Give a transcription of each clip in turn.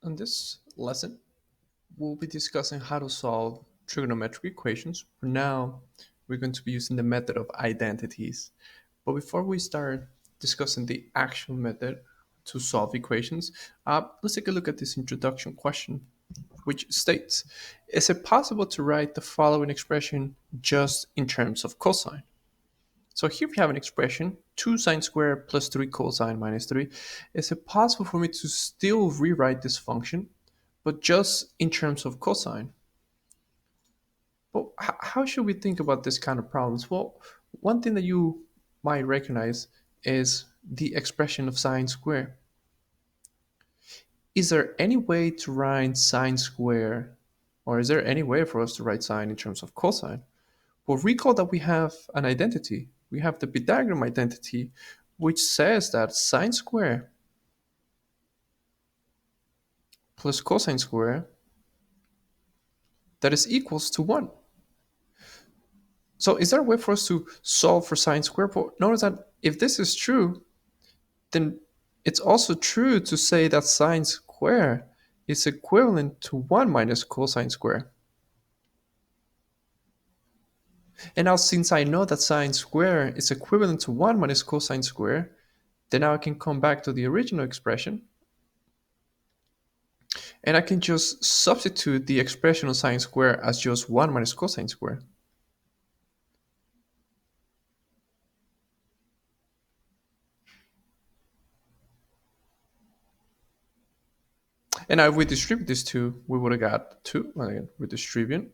In this lesson, we'll be discussing how to solve trigonometric equations. For now, we're going to be using the method of identities. But before we start discussing the actual method to solve equations, let's take a look at this introduction question, which states, is it possible to write the following expression just in terms of cosine? So here we have an expression, 2 sine squared plus 3 cosine minus 3. Is it possible for me to still rewrite this function, but just in terms of cosine? Well, how should we think about this kind of problems? Well, one thing that you might recognize is the expression of sine squared. Is there any way to write sine squared, or is there any way for us to write sine in terms of cosine? Well, recall that we have an identity. We have the Pythagorean identity, which says that sine squared plus cosine squared, that is equals to 1. So is there a way for us to solve for sine squared? But notice that if this is true, then it's also true to say that sine squared is equivalent to 1 minus cosine squared. And now since I know that sine squared is equivalent to 1 minus cosine squared, then now I can come back to the original expression and I can just substitute the expression of sine squared as just 1 minus cosine squared. And now if we distribute these two, we would have got 2. Well, again, we distribute.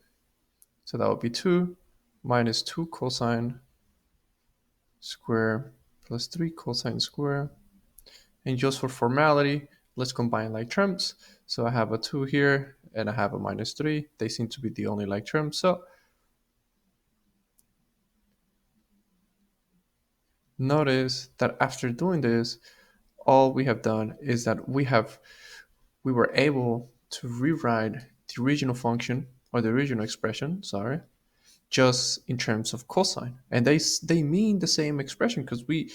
So that would be 2 minus 2 cosine square plus 3 cosine square. And just for formality, let's combine like terms. So I have a 2 here and I have a minus 3. They seem to be the only like terms. So notice that after doing this, all we have done is that we were able to rewrite the original function or the original expression, sorry, just in terms of cosine. And they mean the same expression because we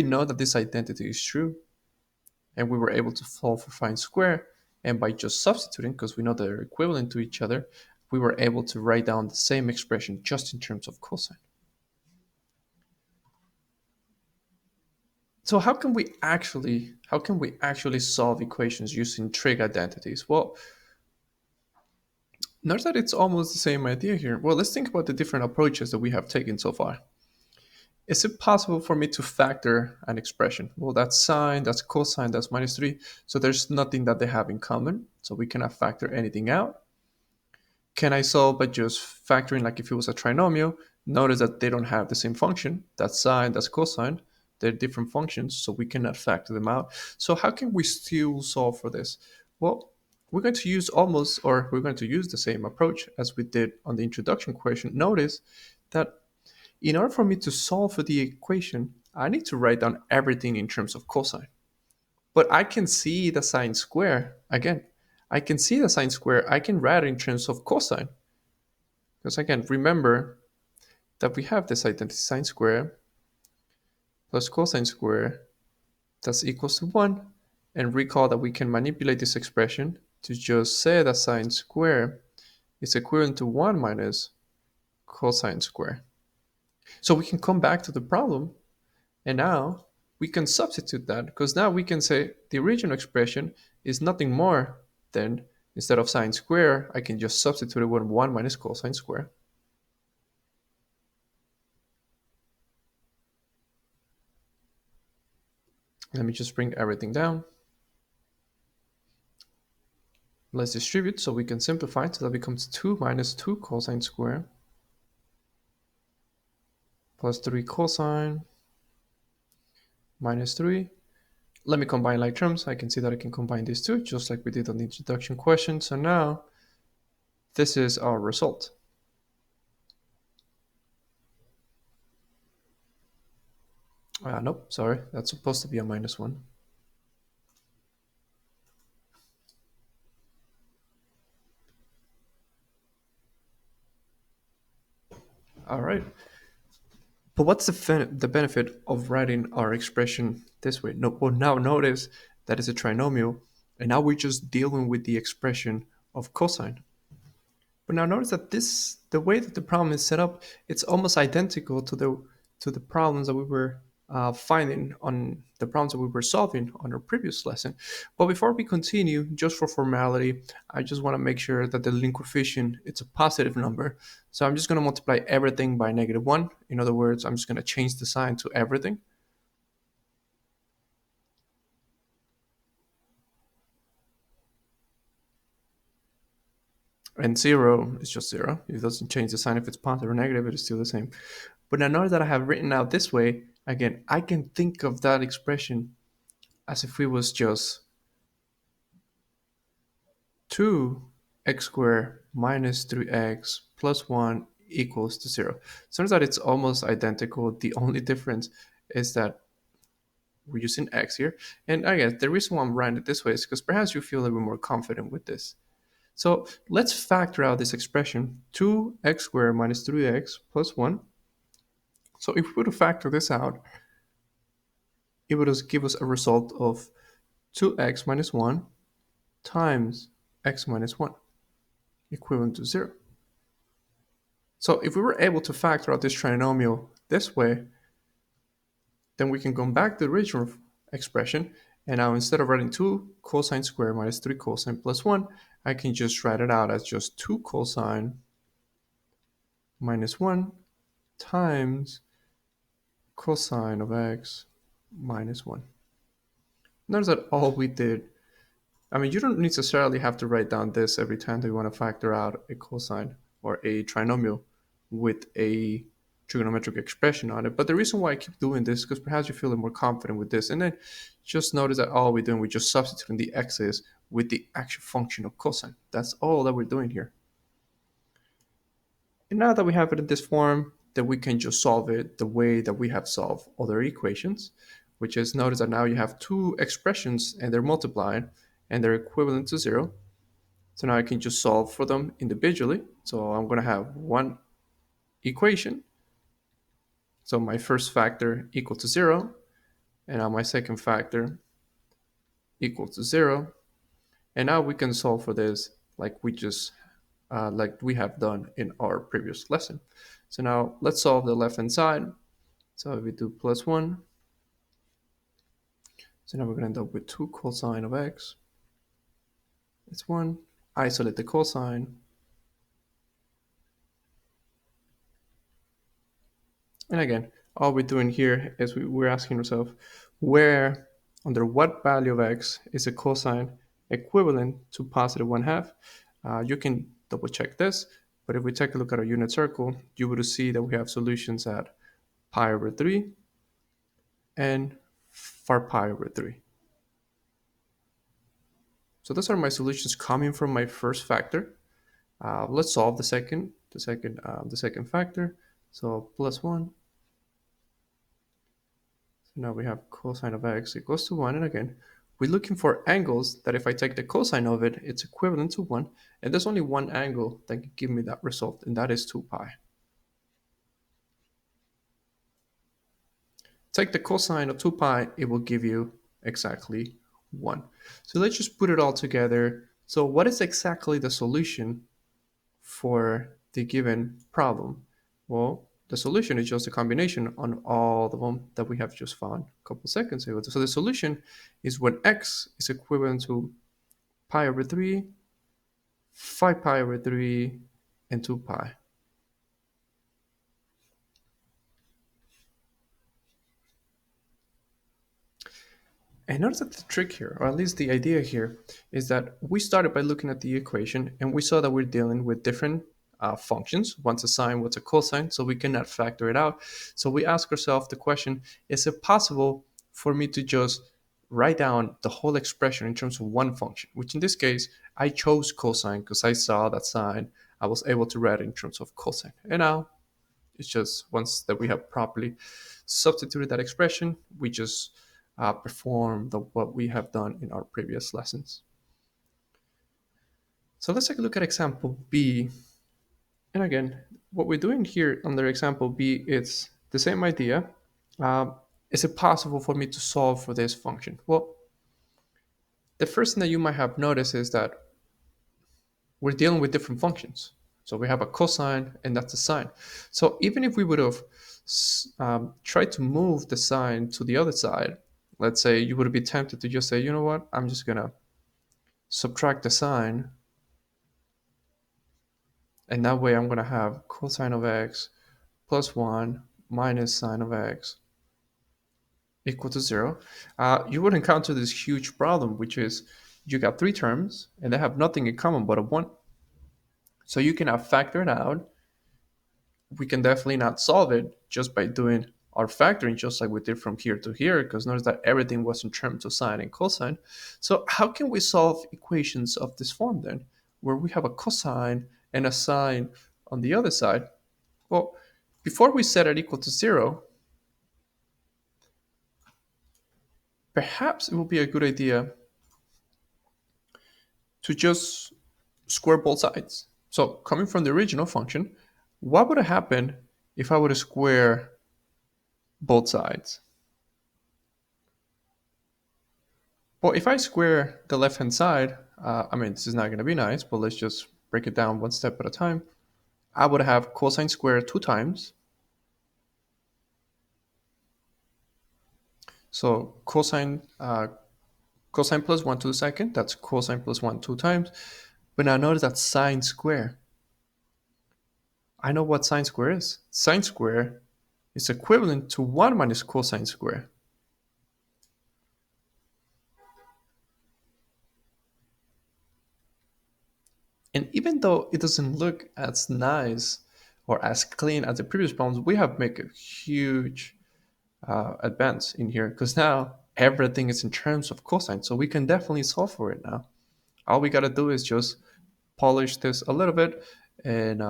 know that this identity is true. And we were able to solve for sine square. And by just substituting, because we know they're equivalent to each other, we were able to write down the same expression just in terms of cosine. So how can we actually solve equations using trig identities? Well, notice that it's almost the same idea here. Well, let's think about the different approaches that we have taken so far. Is it possible for me to factor an expression? Well, that's sine, that's cosine, that's minus 3. So there's nothing that they have in common. So we cannot factor anything out. Can I solve by just factoring like if it was a trinomial? Notice that they don't have the same function. That's sine, that's cosine. They're different functions, so we cannot factor them out. So how can we still solve for this? Well, we're going to use the same approach as we did on the introduction question. Notice that in order for me to solve for the equation, I need to write down everything in terms of cosine. But I can see the sine square. Again, I can see the sine square. I can write it in terms of cosine. Because again, remember that we have this identity sine square plus cosine square that's equals to 1. And recall that we can manipulate this expression to just say that sine square is equivalent to 1 minus cosine square. So we can come back to the problem, and now we can substitute that, because now we can say the original expression is nothing more than, instead of sine square, I can just substitute it with 1 minus cosine square. Let me just bring everything down. Let's distribute so we can simplify. So that becomes 2 minus 2 cosine square plus 3 cosine minus 3. Let me combine like terms. I can see that I can combine these two just like we did on the introduction question. So now this is our result. Nope, sorry. That's supposed to be a minus 1. All right. But what's the benefit of writing our expression this way? No, well, now notice that it's a trinomial, And now we're just dealing with the expression of cosine. But now notice that the way that the problem is set up, it's almost identical to the problems that we were finding on the problems that we were solving on our previous lesson. But before we continue, just for formality, I just want to make sure that the leading coefficient it's a positive number. So I'm just going to multiply everything by -1. In other words, I'm just going to change the sign to everything. And 0 is just 0. It doesn't change the sign if it's positive or negative, it is still the same. But now notice that I have written out this way, again, I can think of that expression as if it was just 2x squared minus 3x plus 1 equals to 0. So notice that it's almost identical. The only difference is that we're using x here. And again, the reason why I'm writing it this way is because perhaps you feel a little bit more confident with this. So let's factor out this expression, 2x squared minus 3x plus 1. So if we were to factor this out, it would just give us a result of 2x minus 1 times x minus 1, equivalent to 0. So if we were able to factor out this trinomial this way, then we can go back to the original expression, and now instead of writing 2 cosine squared minus 3 cosine plus 1, I can just write it out as just 2 cosine minus 1 times cosine of x minus 1. Notice that all we did, I mean, you don't necessarily have to write down this every time that you want to factor out a cosine or a trinomial with a trigonometric expression on it. But the reason why I keep doing this is because perhaps you feel more confident with this. And then just notice that all we're doing, we're just substituting the x's with the actual function of cosine. That's all that we're doing here. And now that we have it in this form, then we can just solve it the way that we have solved other equations, which is notice that now you have two expressions and they're multiplied and they're equivalent to 0. So now I can just solve for them individually. So I'm going to have one equation. So my first factor equal to 0, and now my second factor equal to 0. And now we can solve for this like we have done in our previous lesson. So now let's solve the left-hand side. So if we do plus 1, so now we're going to end up with 2 cosine of x. It's 1. Isolate the cosine. And again, all we're doing here is we're asking ourselves where, under what value of x is a cosine equivalent to positive 1/2. You can double check this, but if we take a look at our unit circle, you would see that we have solutions at pi over 3 and 4 pi over 3. So those are my solutions coming from my first factor. Let's solve the second factor. So plus 1. So now we have cosine of x equals to 1. And again, we're looking for angles that if I take the cosine of it, it's equivalent to 1. And there's only one angle that can give me that result, and that is 2 pi. Take the cosine of 2 pi, it will give you exactly 1. So let's just put it all together. So what is exactly the solution for the given problem? Well, the solution is just a combination on all of them that we have just found a couple seconds ago. So the solution is when x is equivalent to pi over 3, 5 pi over 3, and 2 pi. And notice that the trick here, or at least the idea here, is that we started by looking at the equation and we saw that we're dealing with different functions. One's a sine, one's a cosine, so we cannot factor it out. So we ask ourselves the question, is it possible for me to just write down the whole expression in terms of one function? Which in this case, I chose cosine because I saw that sine. I was able to write it in terms of cosine. And now it's just once that we have properly substituted that expression, we just perform what we have done in our previous lessons. So let's take a look at example B. And again, what we're doing here under example B, it's the same idea. Is it possible for me to solve for this function? Well, the first thing that you might have noticed is that we're dealing with different functions. So we have a cosine, and that's a sine. So even if we would have tried to move the sine to the other side, let's say you would be tempted to just say, you know what, I'm just going to subtract the sine, and that way I'm going to have cosine of x plus 1 minus sine of x equal to 0. You would encounter this huge problem, which is you got three terms, and they have nothing in common but a 1. So you cannot factor it out. We can definitely not solve it just by doing our factoring, just like we did from here to here, because notice that everything was in terms of sine and cosine. So how can we solve equations of this form then, where we have a cosine and a sine on the other side? Well, before we set it equal to 0, perhaps it will be a good idea to just square both sides. So coming from the original function, what would have happened if I were to square both sides? Well, if I square the left-hand side, I mean, this is not going to be nice, but let's just break it down one step at a time. I would have cosine squared 2 times. So cosine plus 1 to the second, that's cosine plus 1 2 times. But now notice that sine square. I know what sine square is. Sine square is equivalent to 1 minus cosine square. And even though it doesn't look as nice or as clean as the previous problems, we have made a huge advance in here, because now everything is in terms of cosine. So we can definitely solve for it now. All we got to do is just polish this a little bit and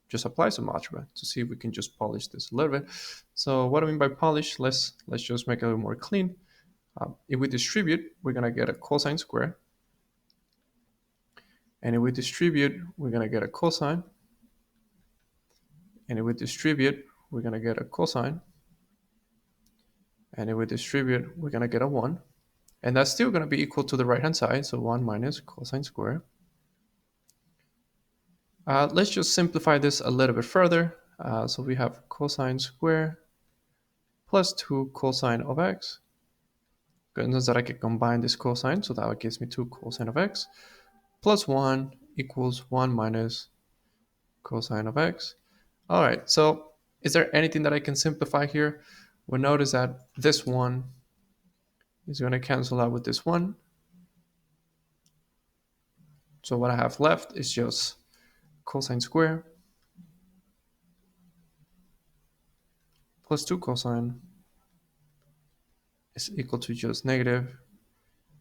just apply some algebra to see if we can just polish this a little bit. So what I mean by polish, let's just make it a little more clean. If we distribute, we're going to get a cosine square. And if we distribute, we're going to get a cosine. And if we distribute, we're going to get a cosine. And if we distribute, we're going to get a 1. And that's still going to be equal to the right-hand side, so 1 minus cosine square. Let's just simplify this a little bit further. So we have cosine square plus 2 cosine of x. Good news that I can combine this cosine, so that gives me 2 cosine of x, plus 1 equals 1 minus cosine of x. All right, so is there anything that I can simplify here? Well, notice that this 1 is going to cancel out with this 1. So what I have left is just cosine square plus 2 cosine is equal to just negative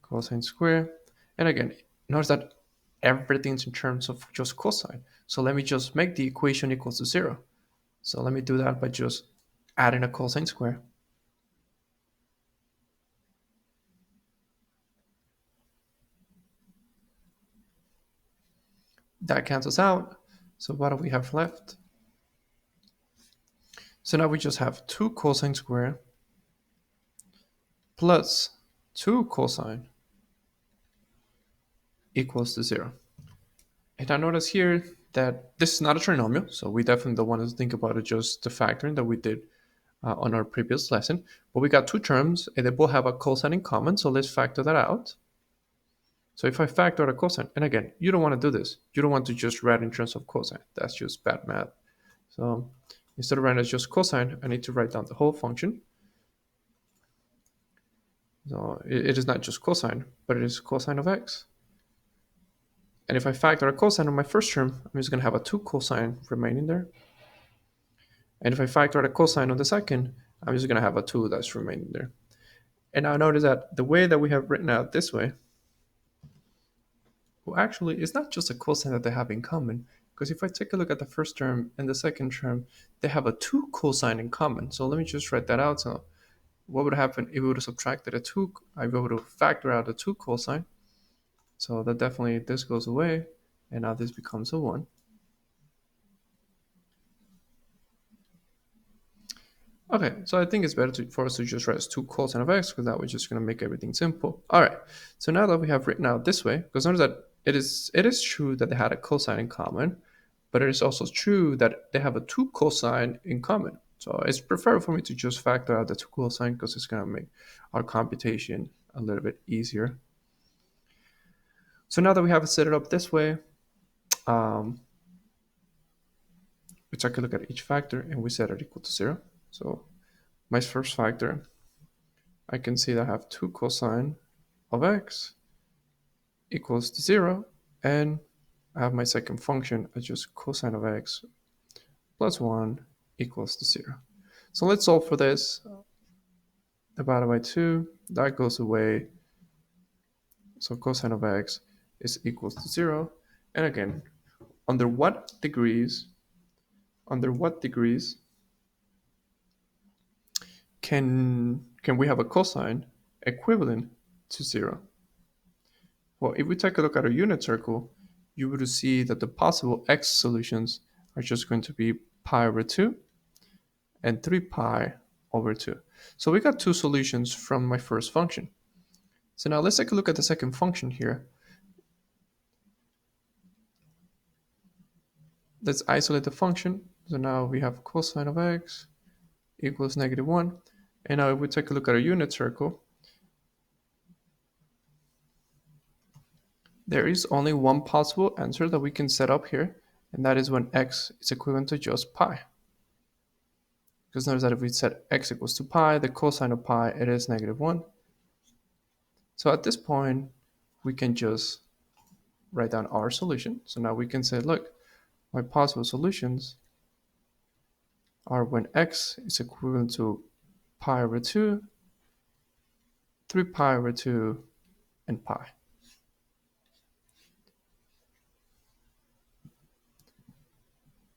cosine square. And again, notice that everything's in terms of just cosine. So let me just make the equation equals to 0. So let me do that by just adding a cosine square. That cancels out. So what do we have left? So now we just have 2 cosine square plus 2 cosine equals to 0. And I notice here that this is not a trinomial, so we definitely don't want to think about it just the factoring that we did on our previous lesson. But we got two terms, and they both have a cosine in common, so let's factor that out. So if I factor out a cosine, and again, you don't want to do this. You don't want to just write in terms of cosine. That's just bad math. So instead of writing as just cosine, I need to write down the whole function. So it is not just cosine, but it is cosine of x. And if I factor a cosine on my first term, I'm just going to have a 2 cosine remaining there. And if I factor a cosine on the second, I'm just going to have a 2 that's remaining there. And now notice that the way that we have written out this way, well, actually, it's not just a cosine that they have in common. Because if I take a look at the first term and the second term, they have a 2 cosine in common. So let me just write that out. So what would happen if we would have subtracted a 2? I'd be able to factor out a 2 cosine. So that definitely, this goes away. And now this becomes a 1. Okay, so I think it's better for us to just write as 2 cosine of x because that was just going to make everything simple. All right, so now that we have written out this way, because notice that it is true that they had a cosine in common, but it is also true that they have a 2 cosine in common. So it's preferable for me to just factor out the 2 cosine because it's going to make our computation a little bit easier. So now that we have it set it up this way, um, we take a look at each factor and we set it equal to 0. So my first factor, I can see that I have 2 cosine of x equals to 0, and I have my second function as just cosine of x plus 1 equals to 0. So let's solve for this. Divided by 2, that goes away. So cosine of x is equals to 0. And again, under what degrees can we have a cosine equivalent to 0? Well, if we take a look at a unit circle, you would see that the possible x solutions are just going to be pi over 2 and 3 pi over 2. So we got two solutions from my first function. So now let's take a look at the second function here. Let's isolate the function. So now we have cosine of x equals -1. And now if we take a look at a unit circle, there is only one possible answer that we can set up here, and that is when x is equivalent to just pi. Because notice that if we set x equals to pi, the cosine of pi, it is -1. So at this point, we can just write down our solution. So now we can say, look, my possible solutions are when x is equivalent to pi over 2, 3 pi over 2, and pi.